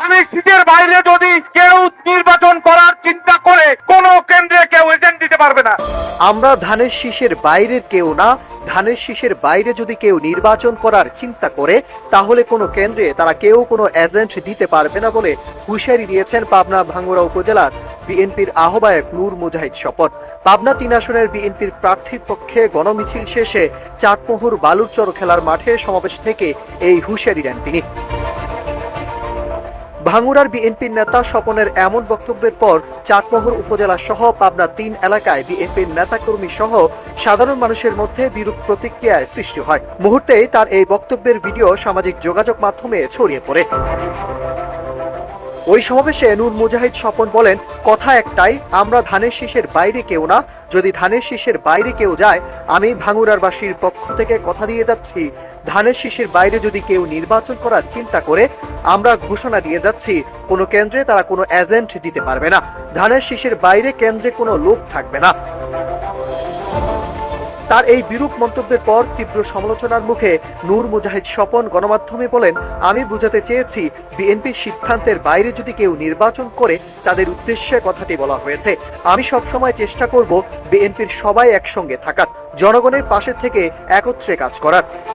ধানের শীষের বাইরে যদি কেউ নির্বাচন করার চিন্তা করে কোন কেন্দ্রে কেউ এজেন্ট দিতে পারবে না। আমরা ধানের শীষের বাইরের কেউ না, ধানের শীষের বাইরে যদি কেউ নির্বাচন করার চিন্তা করে তাহলে কোনো কেন্দ্রে তারা কেউ কোনো এজেন্ট দিতে পারবে না বলে হুঁশিয়ারি দিয়েছেন পাবনা ভাঙ্গুড়া উপজেলার বিএনপির আহ্বায়ক নূর মুজাহিদ স্বপন। পাবনা ৩ আসনের বিএনপির প্রার্থীর পক্ষে গণমিছিল শেষে চাটমোহর বালুরচর খেলার মাঠে সমাবেশ থেকে এই হুঁশিয়ারি দেন তিনি। ভাঙ্গুড়ার বিএনপির নেতা স্বপনের এমন বক্তব্যের পর চাটমোহর উপজেলা সহ পাবনা ৩ এলাকায় বিএনপির নেতাকর্মী সহ সাধারণ মানুষের মধ্যে বিরূপ প্রতিক্রিয়ার সৃষ্টি হয়। মুহূর্তেই তার এই বক্তব্যের ভিডিও সামাজিক যোগাযোগ মাধ্যমে ছড়িয়ে পড়ে। ওই সমাবেশে নূর মুজাহিদ স্বপন বলেন, কথা একটাই, আমরা ধানের শীষের বাইরে কেউ না, যদি ধানের শীষের বাইরে কেউ যায় আমি ভাঙ্গুড়ারবাসীর পক্ষ থেকে কথা দিয়ে যাচ্ছি, ধানের শীষের বাইরে যদি কেউ নির্বাচন করার চিন্তা করে আমরা ঘোষণা দিয়ে যাচ্ছি কোনো কেন্দ্রে তারা কোনো এজেন্ট দিতে পারবে না, ধানের শীষের বাইরে কেন্দ্রে কোনো লোক থাকবে না। তার এই বিরূপ মন্তব্যের পর তীব্র সমালোচনার মুখে নূর মুজাহিদ স্বপন গণমাধ্যমে বলেন, আমি বুঝাতে চেয়েছি বিএনপির সিদ্ধান্তের বাইরে যদি কেউ নির্বাচন করে তাদের উদ্দেশ্যে কথাটি বলা হয়েছে। আমি সবসময় চেষ্টা করব বিএনপির সবাই একসঙ্গে থাকার, জনগণের পাশে থেকে একত্রে কাজ করার।